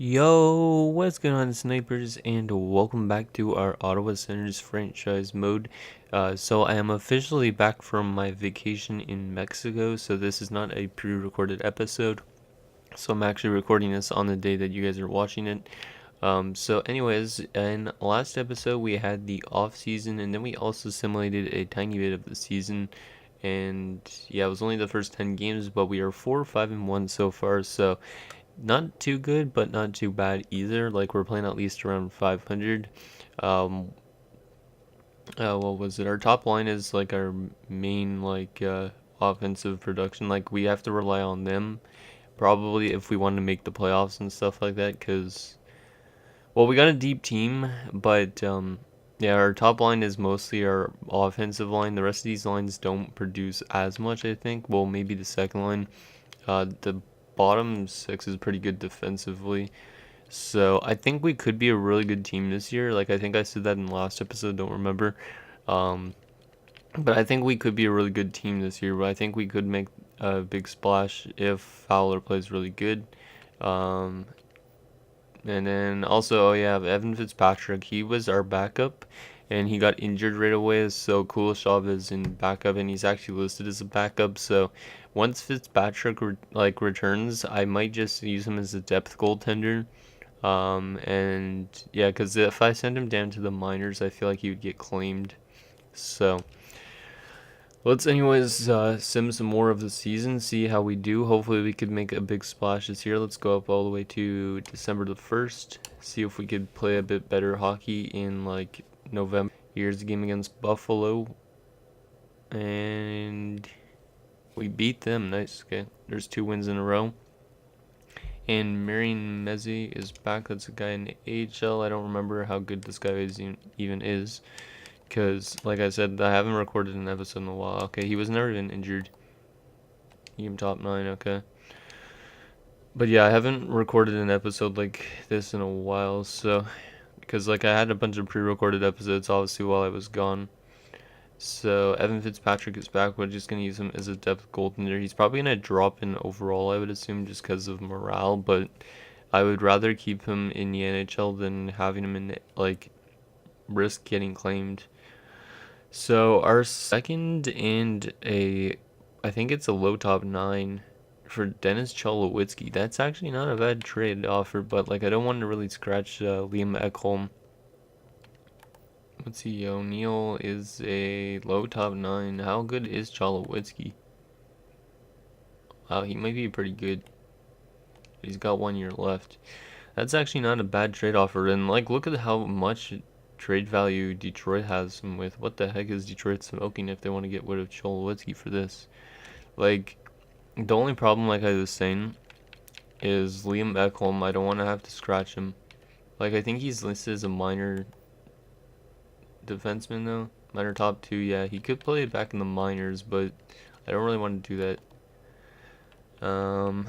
Yo, what's going on, snipers, and welcome back to our Ottawa Senators franchise mode. So I am officially back from my vacation in Mexico, so this is not a pre-recorded episode. So I'm actually recording this on the day that you guys are watching it. So anyways, in last episode we had the off season, and then we also simulated a tiny bit of the season. And yeah, it was only the first 10 games, but we are 4-5-1 so far, so not too good, but not too bad either. Like, we're playing at least around 500. Um, what was it? Our top line is like our main offensive production. Like, we have to rely on them probably if we want to make the playoffs and stuff like that. Cause we got a deep team, but yeah, our top line is mostly our offensive line. The rest of these lines don't produce as much, I think. Well, maybe the second line. The bottom six is pretty good defensively. So I think we could be a really good team this year. Like, I think I said that in the last episode, don't remember. Um, but I think we could be a really good team this year. But I think we could make a big splash if Fowler plays really good. Um, and then also, oh yeah, Evan Fitzpatrick, he was our backup and he got injured right away. So Kuleshov is in backup and he's actually listed as a backup. So once Fitzpatrick returns, I might just use him as a depth goaltender. And yeah, because if I send him down to the minors, I feel like he would get claimed. So let's anyways sim some more of the season, see how we do. Hopefully we could make a big splash this year. Let's go up all the way to December the 1st, see if we could play a bit better hockey in like November. Here's the game against Buffalo, and we beat them. Nice. Okay, there's 2 wins in a row. And Marion Mezzi is back. That's a guy in the AHL. I don't remember how good this guy even is. Because, like I said, I haven't recorded an episode in a while. Okay, he was never even injured. Team top 9, okay. But yeah, I haven't recorded an episode like this in a while, so... Because, like, I had a bunch of pre-recorded episodes, obviously, while I was gone. So, Evan Fitzpatrick is back. We're just going to use him as a depth goaltender. He's probably going to drop in overall, I would assume, just because of morale, but... I would rather keep him in the NHL than having him in, like, risk getting claimed. So our second and I think it's a low top 9 for Dennis Cholowitzki. That's actually not a bad trade offer, but like I don't want to really scratch Liam Ekholm. Let's see, O'Neill is a low top 9. How good is Cholowitzki? Wow, he might be pretty good. He's got 1 year left. That's actually not a bad trade offer. And like, look at how much trade value Detroit has him with. What the heck is Detroit smoking if they want to get rid of Cholowitzki for this? Like, the only problem, like I was saying, is Liam Ekholm. I don't want to have to scratch him. Like, I think he's listed as a minor defenseman though. Minor top 2. Yeah, he could play it back in the minors, but I don't really want to do that.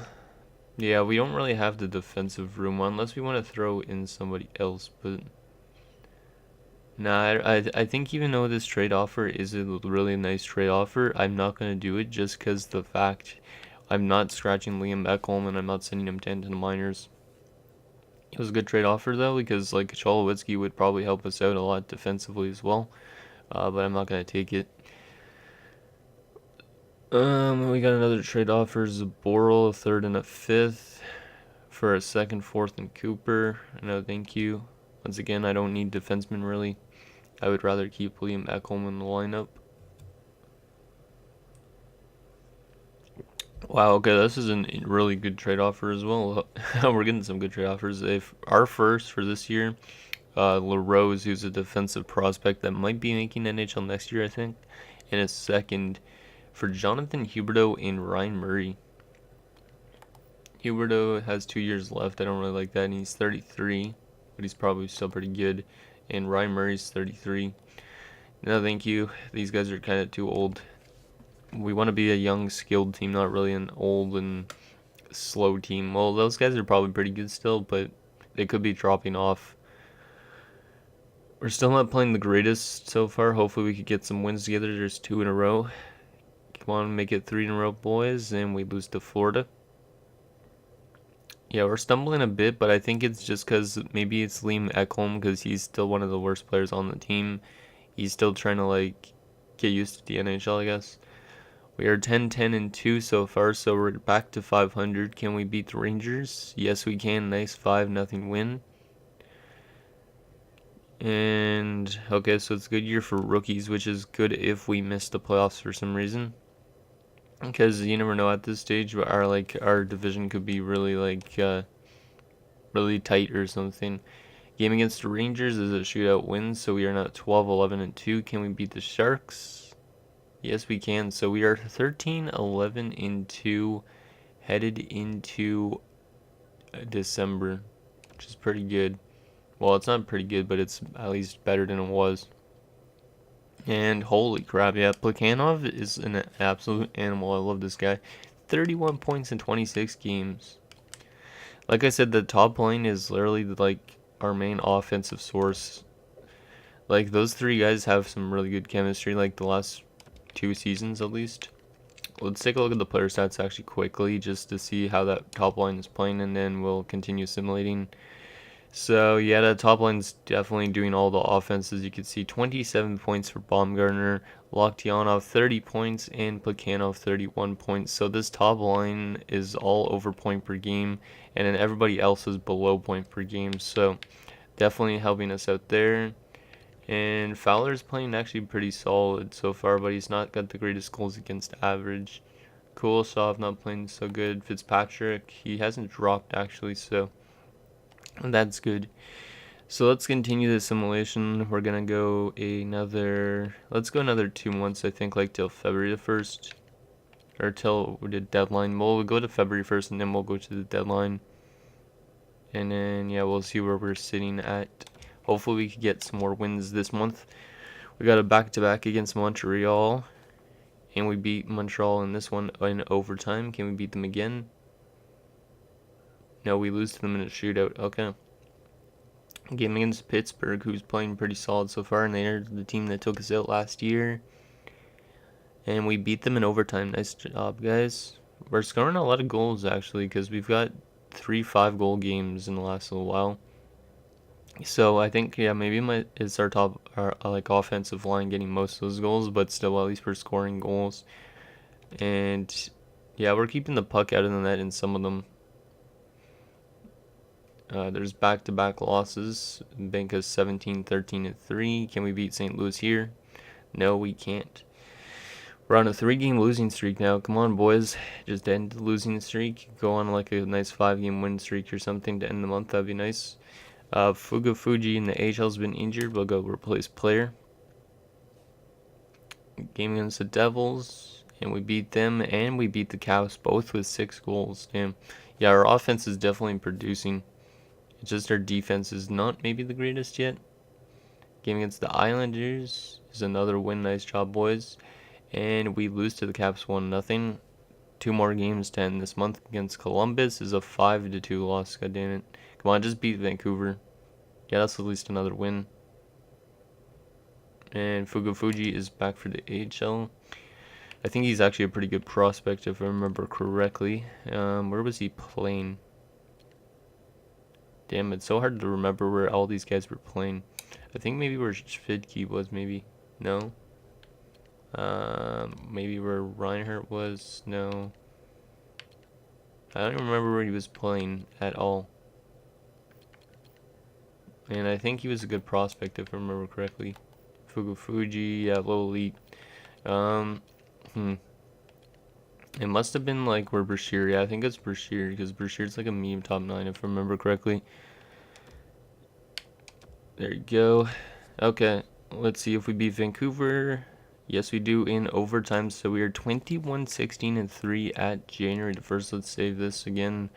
Yeah, we don't really have the defensive room unless we want to throw in somebody else, but nah, I think even though this trade offer is a really nice trade offer, I'm not going to do it just because the fact I'm not scratching Liam Ekholm and I'm not sending him down to the minors. It was a good trade offer though, because like Cholowitzki would probably help us out a lot defensively as well, but I'm not going to take it. We got another trade offer, Zaboral, a 3rd and a 5th for a 2nd, 4th, and Cooper. No, thank you. Once again, I don't need defensemen really. I would rather keep Liam Ekholm in the lineup. Wow, okay, this is a really good trade offer as well. We're getting some good trade offers. If our first for this year, LaRose, who's a defensive prospect that might be making NHL next year, I think, and a 2nd for Jonathan Huberdeau and Ryan Murray. Huberdeau has 2 years left. I don't really like that, and he's 33, but he's probably still pretty good. And Ryan Murray's 33. No, thank you. These guys are kind of too old. We want to be a young, skilled team, not really an old and slow team. Well, those guys are probably pretty good still, but they could be dropping off. We're still not playing the greatest so far. Hopefully we could get some wins together. There's 2 in a row. Come on, make it 3 in a row, boys, and we lose to Florida. Yeah, we're stumbling a bit, but I think it's just because maybe it's Liam Ekholm because he's still one of the worst players on the team. He's still trying to like get used to the NHL, I guess. We are 10-10-2 so far, so we're back to 500. Can we beat the Rangers? Yes, we can. Nice 5-0 win. And okay, so it's a good year for rookies, which is good if we miss the playoffs for some reason. Because you never know at this stage, but our division could be really really tight or something. Game against the Rangers is a shootout win, so we are now 12-11-2. Can we beat the Sharks? Yes, we can. So we are 13-11-2 headed into December, which is pretty good. Well, it's not pretty good, but it's at least better than it was. And holy crap, yeah, Plekhanov is an absolute animal. I love this guy. 31 points in 26 games. Like I said, the top line is literally like our main offensive source. Like those three guys have some really good chemistry, like the last 2 seasons at least. Let's take a look at the player stats actually quickly just to see how that top line is playing, and then we'll continue simulating. So yeah, the top line's definitely doing all the offenses. You can see 27 points for Baumgartner, Loktionov 30 points, and Plekhanov 31 points. So this top line is all over point per game, and then everybody else is below point per game. So definitely helping us out there. And Fowler's playing actually pretty solid so far, but he's not got the greatest goals against average. Kulosov not playing so good. Fitzpatrick, he hasn't dropped actually, so that's good. So let's continue the simulation. We're gonna go let's go another 2 months, I think, like till February the 1st. Or till the deadline. We'll go to February 1st and then we'll go to the deadline. And then, yeah, we'll see where we're sitting at. Hopefully we can get some more wins this month. We got a back-to-back against Montreal. And we beat Montreal in this one in overtime. Can we beat them again? No, we lose to them in a shootout. Okay. Game against Pittsburgh, who's playing pretty solid so far, and they're the team that took us out last year. And we beat them in overtime. Nice job, guys. We're scoring a lot of goals, actually, because we've got 3 5-goal games in the last little while. So I think, yeah, maybe it's our top, our like offensive line getting most of those goals, but still, at least we're scoring goals. And yeah, we're keeping the puck out of the net in some of them. There's back-to-back losses. Banka's 17-13-3. Can we beat St. Louis here? No, we can't. We're on a 3-game losing streak now. Come on, boys. Just end the losing streak. Go on like a nice 5-game win streak or something to end the month. That'd be nice. Fuji in the AHL's been injured. We'll go replace player. Game against the Devils. And we beat them. And we beat the Caps both with 6 goals. Damn. Yeah, our offense is definitely producing. It's just our defense is not maybe the greatest yet. Game against the Islanders is another win. Nice job, boys. And we lose to the Caps 1-0. 2 more games to end this month. Against Columbus is a 5-2 loss. God damn it. Come on, just beat Vancouver. Yeah, that's at least another win. And Fuji is back for the AHL. I think he's actually a pretty good prospect if I remember correctly. Where was he playing? Damn, it's so hard to remember where all these guys were playing. I think maybe where Fidke was, maybe. No. Maybe where Reinhardt was. No. I don't even remember where he was playing at all. And I think he was a good prospect if I remember correctly. Fuji, yeah, low elite. It must have been like where Brashear. Yeah, I think it's Brashear because Brashear's like a medium top 9 if I remember correctly. There you go. Okay, let's see if we beat Vancouver. Yes, we do in overtime. So we are 21-16-3 at January the 1st. Let's save this again.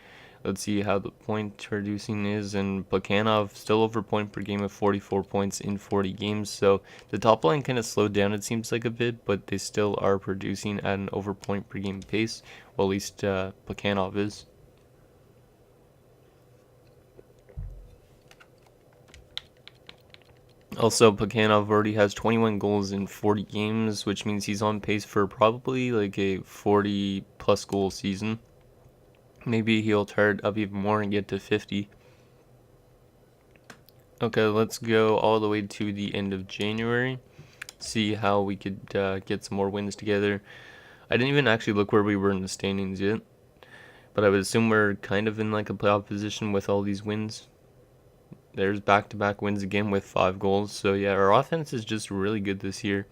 Let's see how the point producing is. And Plekhanov still over point per game at 44 points in 40 games. So the top line kind of slowed down, it seems like a bit, but they still are producing at an over point per game pace. Well, at least Plekhanov is. Also, Plekhanov already has 21 goals in 40 games, which means he's on pace for probably like a 40 plus goal season. Maybe he'll turn up even more and get to 50. Okay, let's go all the way to the end of January. See how we could get some more wins together. I didn't even actually look where we were in the standings yet, but I would assume we're kind of in like a playoff position with all these wins. There's back-to-back wins again with 5 goals. So yeah, our offense is just really good this year.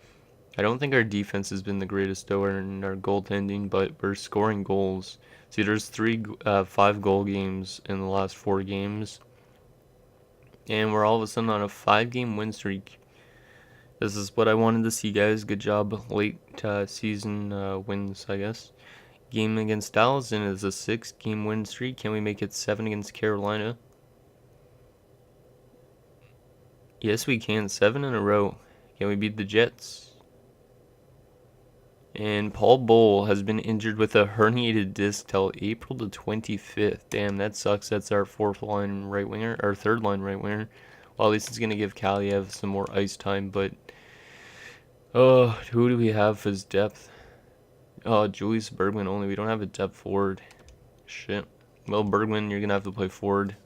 I don't think our defense has been the greatest though in our goaltending, but we're scoring goals. See, there's 5-goal games in the last 4 games, and we're all of a sudden on a 5-game win streak. This is what I wanted to see, guys. Good job, late season wins, I guess. Game against Dallas, and it's a 6-game win streak. Can we make it 7 against Carolina? Yes, we can. 7 in a row. Can we beat the Jets? And Paul Bowl has been injured with a herniated disc till April the 25th. Damn, that sucks. That's our 4th-line right winger, our 3rd-line right winger. Well, at least it's gonna give Kaliev some more ice time. But who do we have as depth? Oh, Julius Bergman only. We don't have a depth forward. Shit. Well, Bergman, you're gonna have to play forward.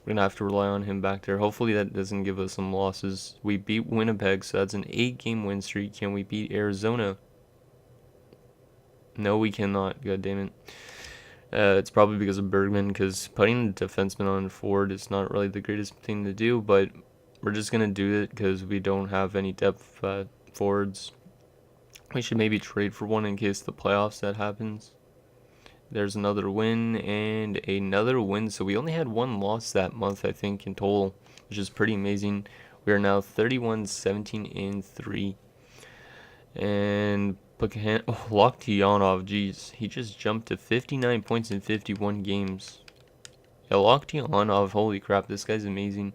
We're gonna have to rely on him back there. Hopefully that doesn't give us some losses. We beat Winnipeg, so that's an 8-game win streak. Can we beat Arizona? No, we cannot. God damn it. It's probably because of Bergman, because putting a defenseman on forward is not really the greatest thing to do, but we're just going to do it because we don't have any depth forwards. We should maybe trade for one in case the playoffs that happens. There's another win and another win. So we only had 1 loss that month, I think, in total, which is pretty amazing. We are now 31-17-3. And Loktionov, geez, he just jumped to 59 points in 51 games. Yeah, Loktionov, holy crap, this guy's amazing.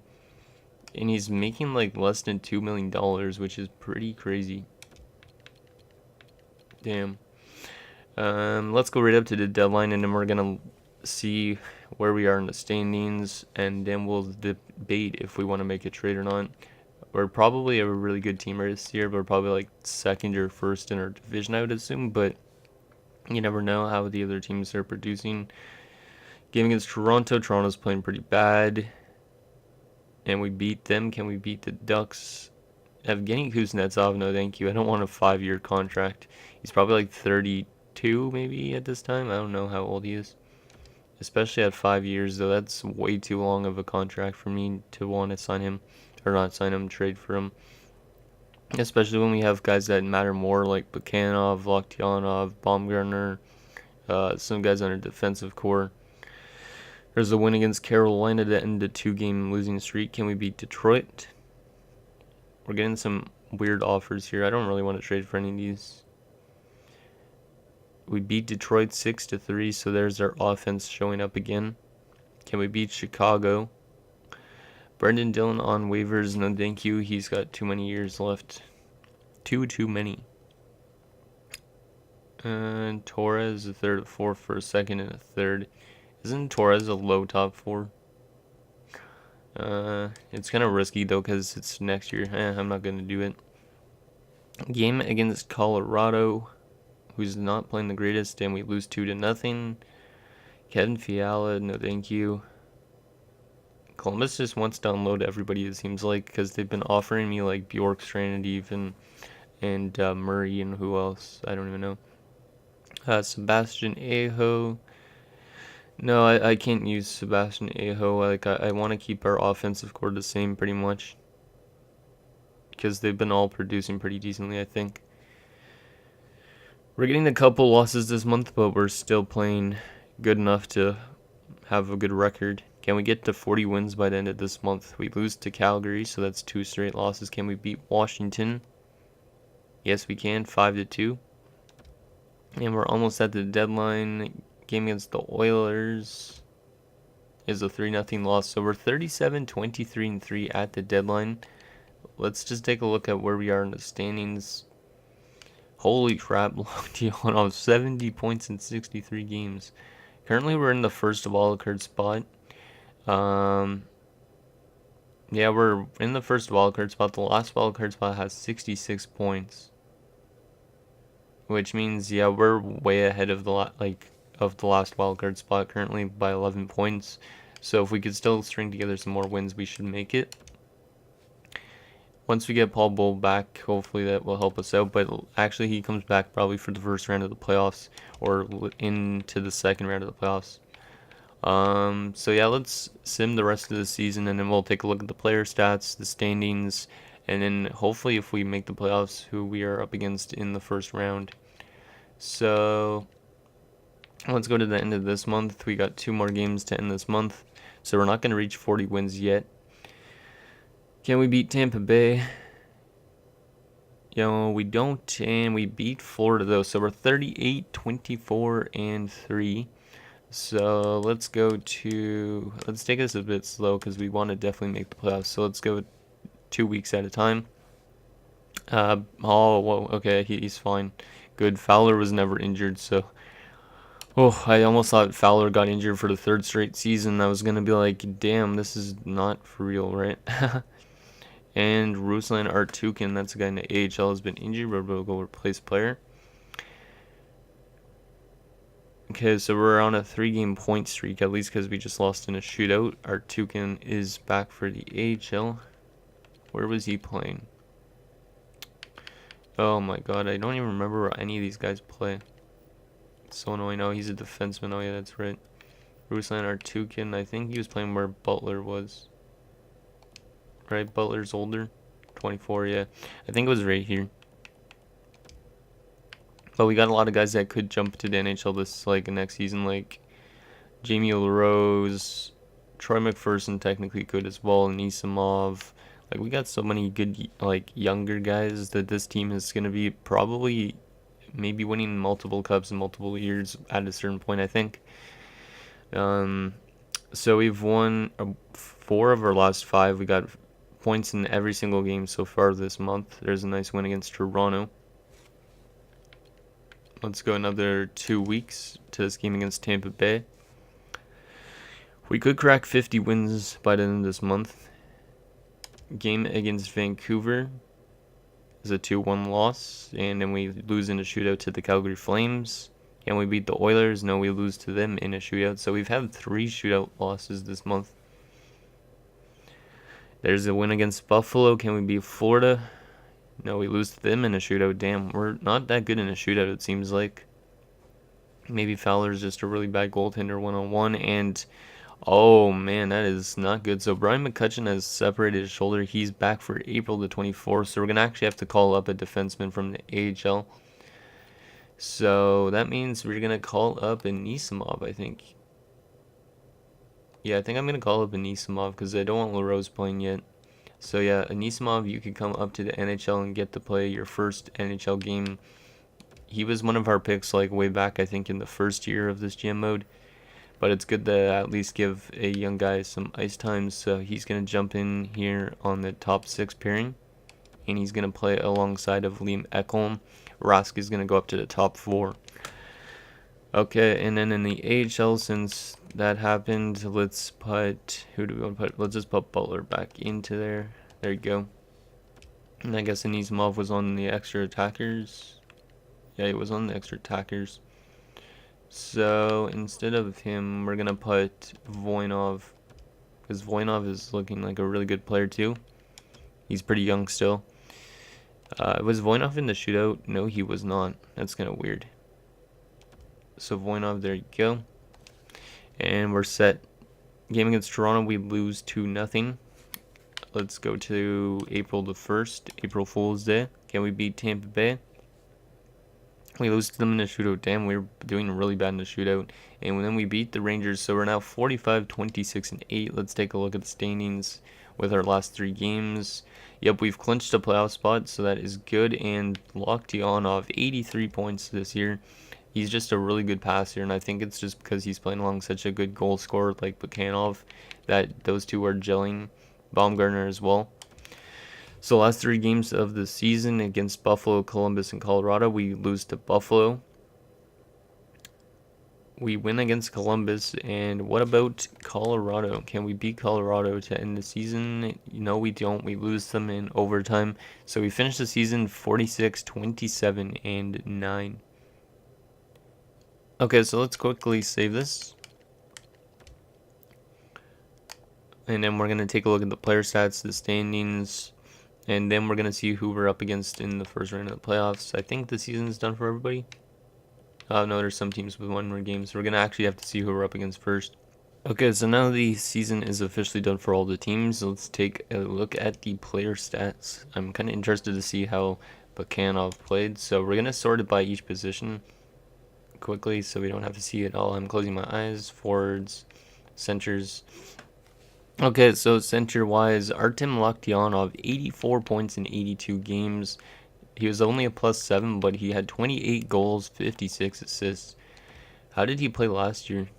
And he's making like less than $2 million, which is pretty crazy. Damn. Let's go right up to the deadline, and then we're gonna see where we are in the standings, and then we'll debate if we want to make a trade or not. We're probably a really good team right this year. We're probably like 2nd or 1st in our division, I would assume, but you never know how the other teams are producing. Game against Toronto. Toronto's playing pretty bad, and we beat them. Can we beat the Ducks? Evgeny Kuznetsov, no thank you. I don't want a 5-year contract. He's probably like 32 maybe at this time. I don't know how old he is. Especially at 5 years, though. That's way too long of a contract for me to want to sign him. Or not sign him, trade for him. Especially when we have guys that matter more, like Bukhanov, Loktionov, Baumgartner, some guys on our defensive core. There's a win against Carolina to end a 2-game losing streak. Can we beat Detroit? We're getting some weird offers here. I don't really want to trade for any of these. We beat Detroit 6-3, so there's our offense showing up again. Can we beat Chicago? Brendan Dillon on waivers, no thank you. He's got too many years left. Too many. And Torres, a 3rd, a 4th for a 2nd and a 3rd. Isn't Torres a low top 4? It's kind of risky though because it's next year. I'm not going to do it. Game against Colorado, who's not playing the greatest, and we lose 2-0. Kevin Fiala, no thank you. Columbus just wants to unload everybody, it seems like, because they've been offering me like Bjorkstrand even and Murray and who else? I don't even know. Sebastian Aho. No, I can't use Sebastian Aho. Like I want to keep our offensive core the same pretty much, because they've been all producing pretty decently, I think. We're getting a couple losses this month, but we're still playing good enough to have a good record. Can we get to 40 wins by the end of this month? We lose to Calgary, so that's 2 straight losses. Can we beat Washington? Yes, we can. 5-2. And we're almost at the deadline. Game against the Oilers is a 3-0 loss. So we're 37-23-3 at the deadline. Let's just take a look at where we are in the standings. Holy crap, Loktionov, 70 points in 63 games. Currently, we're in the 1st wildcard spot. Yeah, we're in the 1st wildcard spot. The last wildcard spot has 66 points. Which means, yeah, we're way ahead of the, of the last wildcard spot currently by 11 points. So if we could still string together some more wins, we should make it. Once we get Paul Bull back, hopefully that will help us out. But actually, he comes back probably for the first round of the playoffs or into the second round of the playoffs. So yeah, let's sim the rest of the season, and then we'll take a look at the player stats, the standings, and then hopefully if we make the playoffs, who we are up against in the first round. So let's go to the end of this month. We got 2 more games to end this month, so we're not going to reach 40 wins yet. Can we beat Tampa Bay? We don't, and we beat Florida though, so we're 38, 24, and 3. So let's take this a bit slow because we want to definitely make the playoffs. So let's go 2 weeks at a time. Okay, he's fine. Good. Fowler was never injured, so. Oh, I almost thought Fowler got injured for the 3rd straight season. I was going to be like, damn, this is not for real, right? And Ruslan Artukin, that's a guy in the AHL, has been injured, but we'll go replace player. Okay, so we're on a 3-game point streak, at least because we just lost in a shootout. Artukin is back for the AHL. Where was he playing? Oh my god, I don't even remember where any of these guys play. It's so annoying. Oh, he's a defenseman. Oh yeah, that's right. Ruslan Artukin, I think he was playing where Butler was. Right, Butler's older. 24, yeah. I think it was right here. But we got a lot of guys that could jump to the NHL this next season, like Jamie LaRose, Troy McPherson technically could as well, Nisimov. Like we got so many good younger guys that this team is gonna be probably maybe winning multiple cups in multiple years at a certain point, I think. So we've won 4 of our last 5. We got points in every single game so far this month. There's a nice win against Toronto. Let's go another 2 weeks to this game against Tampa Bay. We could crack 50 wins by the end of this month. Game against Vancouver is a 2-1 loss, and then we lose in a shootout to the Calgary Flames. Can we beat the Oilers? No, we lose to them in a shootout. So we've had 3 shootout losses this month. There's a win against Buffalo. Can we beat Florida? No, we lose to them in a shootout. Damn, we're not that good in a shootout, it seems like. Maybe Fowler's just a really bad goaltender one-on-one. And, oh, man, that is not good. So Brian McCutcheon has separated his shoulder. He's back for April the 24th. So we're going to actually have to call up a defenseman from the AHL. So that means we're going to call up Anisimov, I think. Yeah, I think I'm going to call up Anisimov because I don't want LaRose playing yet. So yeah, Anisimov, you could come up to the NHL and get to play your first NHL game. He was one of our picks way back, I think, in the first year of this GM mode. But it's good to at least give a young guy some ice time. So he's going to jump in here on the top 6 pairing. And he's going to play alongside of Liam Ekholm. Rask is going to go up to the top 4. Okay, and then in the AHL, since that happened, let's put, who do we want to put? Let's just put Butler back into there. There you go. And I guess Anisimov was on the extra attackers. Yeah, he was on the extra attackers. So instead of him, we're going to put Voinov. Because Voinov is looking like a really good player too. He's pretty young still. Was Voinov in the shootout? No, he was not. That's kind of weird. So Voinov, there you go. And we're set. Game against Toronto, we lose 2-0. Let's go to April the 1st, April Fool's Day. Can we beat Tampa Bay? We lose to them in the shootout. Damn, we were doing really bad in the shootout. And then we beat the Rangers, so we're now 45, 26, and 8. Let's take a look at the standings with our last 3 games. Yep, we've clinched a playoff spot, so that is good. And Loktionov, 83 points this year. He's just a really good passer, and I think it's just because he's playing along such a good goal scorer like Bukhanov that those two are gelling. Baumgartner as well. So last 3 games of the season against Buffalo, Columbus, and Colorado, we lose to Buffalo. We win against Columbus, and what about Colorado? Can we beat Colorado to end the season? No, we don't. We lose them in overtime. So we finish the season 46, 27, and 9. Okay, so let's quickly save this. And then we're going to take a look at the player stats, the standings, and then we're going to see who we're up against in the first round of the playoffs. I think the season's done for everybody. No, there's some teams with 1 more game, so we're going to actually have to see who we're up against first. Okay, so now the season is officially done for all the teams. Let's take a look at the player stats. I'm kind of interested to see how Bakanov played. So we're going to sort it by each position quickly so we don't have to see it all. I'm closing my eyes. Forwards, centers. Okay, so center-wise, Artem Laktianov, 84 points in 82 games. He was only a +7, but he had 28 goals, 56 assists. How did he play last year?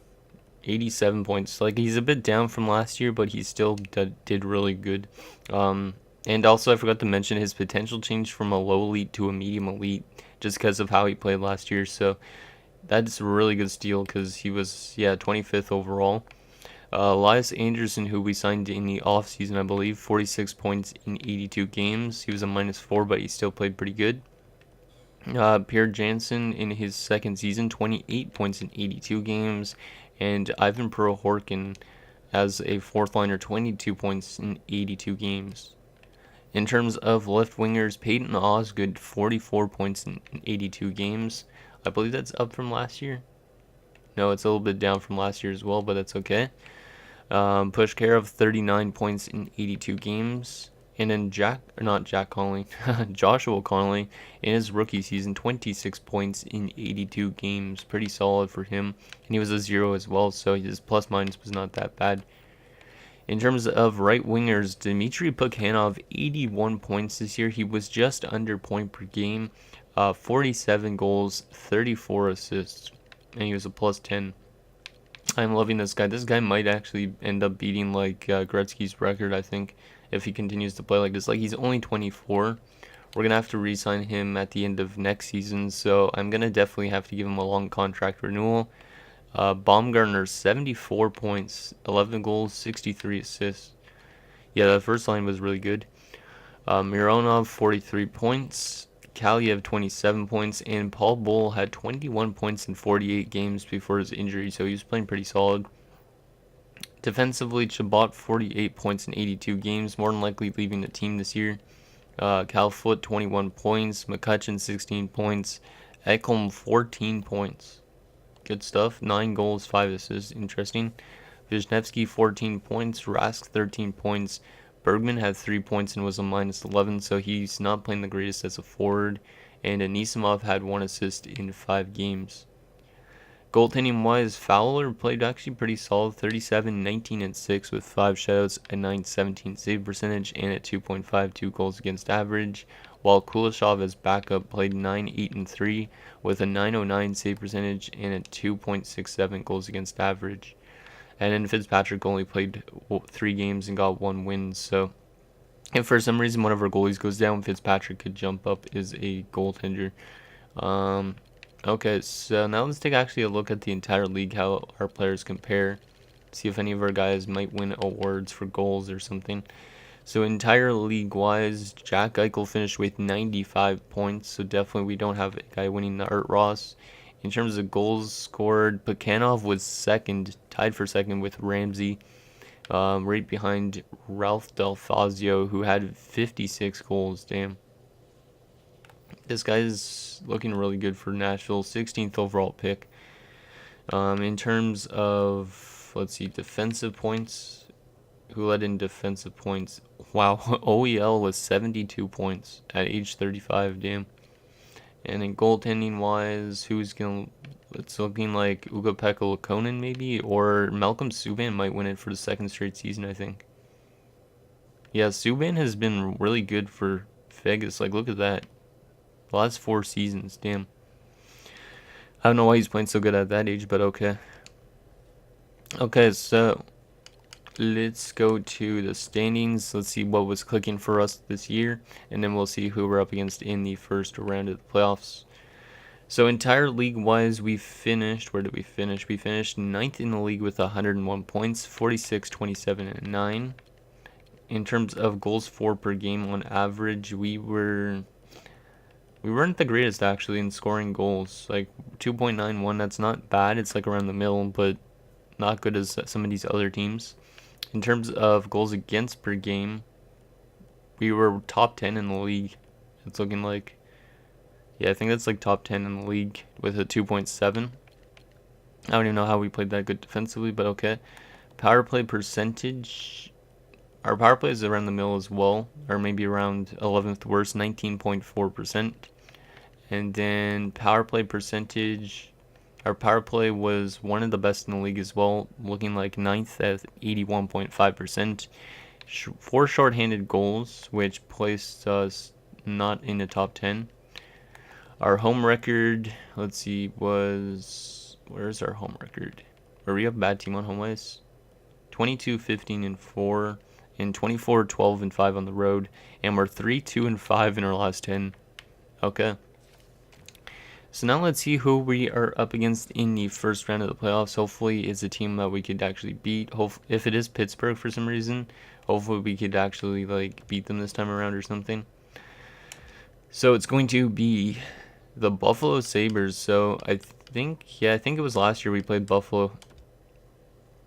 87 points. Like, he's a bit down from last year, but he still did really good. And also, I forgot to mention his potential change from a low elite to a medium elite just because of how he played last year. So that's a really good steal because he was, 25th overall. Elias Anderson, who we signed in the offseason, I believe, 46 points in 82 games. He was a -4, but he still played pretty good. Pierre Jansen in his second season, 28 points in 82 games. And Ivan Prohorkin as a fourth liner, 22 points in 82 games. In terms of left wingers, Peyton Osgood, 44 points in 82 games. I believe that's up from last year. No, it's a little bit down from last year as well, but that's okay. Pushkarov, 39 points in 82 games. And then Joshua Connolly, in his rookie season, 26 points in 82 games. Pretty solid for him. And he was a 0 as well, so his plus minus was not that bad. In terms of right wingers, Dmitry Pukhanov, 81 points this year. He was just under point per game. 47 goals, 34 assists. And he was a +10. I'm loving this guy. This guy might actually end up beating like Gretzky's record, I think, if he continues to play like this. Like, he's only 24. We're going to have to re-sign him at the end of next season, so I'm going to definitely have to give him a long contract renewal. Baumgartner, 74 points, 11 goals, 63 assists. Yeah, the first line was really good. Mironov, 43 points. Kaliev, 27 points, and Paul Bull had 21 points in 48 games before his injury, so he was playing pretty solid. Defensively, Chabot, 48 points in 82 games, more than likely leaving the team this year. Cal Foot, 21 points. McCutcheon, 16 points. Ekholm, 14 points. Good stuff. 9 goals, 5 assists. Interesting. Wisniewski, 14 points. Rask, 13 points. Bergman had 3 points and was a -11, so he's not playing the greatest as a forward. And Anisimov had 1 assist in 5 games. Goaltending wise, Fowler played actually pretty solid, 37, 19, and 6 with 5 shutouts, a .917 save percentage, and a 2.52 goals against average. While Kuleshov as backup played 9, 8, and 3 with a .909 save percentage and a 2.67 goals against average. And then Fitzpatrick only played 3 games and got 1 win. So if for some reason one of our goalies goes down, Fitzpatrick could jump up as a goaltender. Okay, so now let's take actually a look at the entire league, how our players compare. See if any of our guys might win awards for goals or something. So entire league-wise, Jack Eichel finished with 95 points. So definitely we don't have a guy winning the Art Ross. In terms of goals scored, Pukhanov was second, tied for second with Ramsey, right behind Ralph Del Fazio, who had 56 goals. Damn. This guy's looking really good for Nashville, 16th overall pick. In terms of, let's see, defensive points, who led in defensive points? Wow, OEL was 72 points at age 35, damn. And in goaltending wise, who's gonna? It's looking like Ukko-Pekka Luukkonen maybe, or Malcolm Subban might win it for the second straight season, I think. Yeah, Subban has been really good for Vegas. Like, look at that. The last 4 seasons, damn. I don't know why he's playing so good at that age, but okay. Okay, so let's go to the standings. Let's see what was clicking for us this year, and then we'll see who we're up against in the first round of the playoffs. So entire league-wise, we finished, where did we finish? We finished 9th in the league with 101 points, 46, 27, and 9. In terms of goals for per game on average, we were We weren't the greatest actually in scoring goals. Like 2.91, that's not bad. It's like around the middle, but not good as some of these other teams. In terms of goals against per game, we were top 10 in the league. It's looking like, yeah, I think that's like top 10 in the league with a 2.7. I don't even know how we played that good defensively, but okay. Power play percentage, our power play is around the middle as well, or maybe around 11th worst, 19.4%. And then power play percentage, our power play was one of the best in the league as well, looking like 9th at 81.5%. 4 shorthanded goals, which placed us not in the top 10. Our home record, let's see, where's our home record? Were we a bad team on home ice? 22, 15, and 4, and 24, 12, and 5 on the road, and we're 3, 2, and 5 in our last 10. Okay. So now let's see who we are up against in the first round of the playoffs. Hopefully it's a team that we could actually beat. If it is Pittsburgh for some reason, hopefully we could actually like beat them this time around or something. So it's going to be the Buffalo Sabres. So I think it was last year we played Buffalo.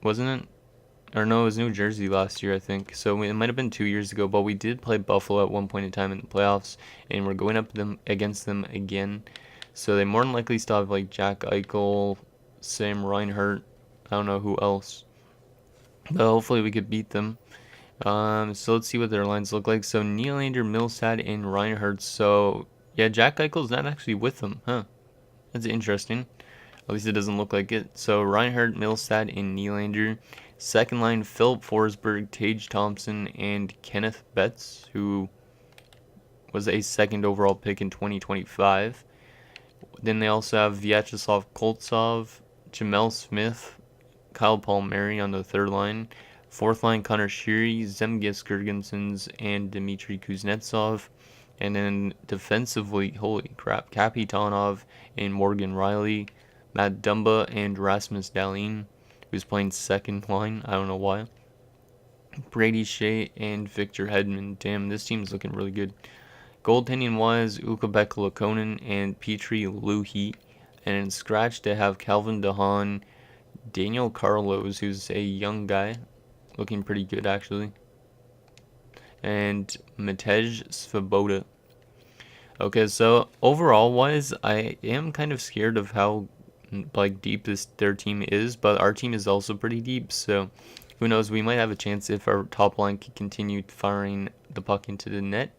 Wasn't it? Or no, it was New Jersey last year, I think. So it might have been 2 years ago, but we did play Buffalo at one point in time in the playoffs, and we're going up against them again. So they more than likely still have like Jack Eichel, Sam Reinhart, I don't know who else. But hopefully we could beat them. So let's see what their lines look like. So Nylander, Milstad, and Reinhart. So yeah, Jack Eichel's not actually with them, huh? That's interesting. At least it doesn't look like it. So Reinhart, Milstad, and Nylander. Second line, Philip Forsberg, Tage Thompson, and Kenneth Betts, who was a second overall pick in 2025. Then they also have Vyacheslav Koltsov, Jamel Smith, Kyle Palmieri on the third line. Fourth line, Connor Sheary, Zemgus Girgensons, and Dmitry Kuznetsov. And then defensively, holy crap, Kapitanov and Morgan Riley, Matt Dumba and Rasmus Dahlin, who's playing second line. I don't know why. Brady Shea and Victor Hedman. Damn, this team's looking really good. Goaltending wise, Ukko-Pekka Luukkonen and Petri Luhi. And in scratch, they have Calvin DeHaan, Daniel Carlos, who's a young guy, looking pretty good actually, and Matej Svoboda. Okay, so overall wise, I am kind of scared of how like deep their team is, but our team is also pretty deep, so who knows, we might have a chance if our top line can continue firing the puck into the net.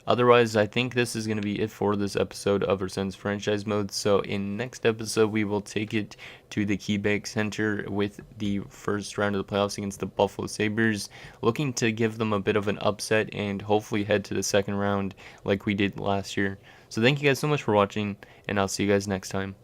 Otherwise, I think this is going to be it for this episode of our Sens franchise mode. So in next episode, we will take it to the KeyBank Center with the first round of the playoffs against the Buffalo Sabres, looking to give them a bit of an upset and hopefully head to the second round like we did last year. So thank you guys so much for watching, and I'll see you guys next time.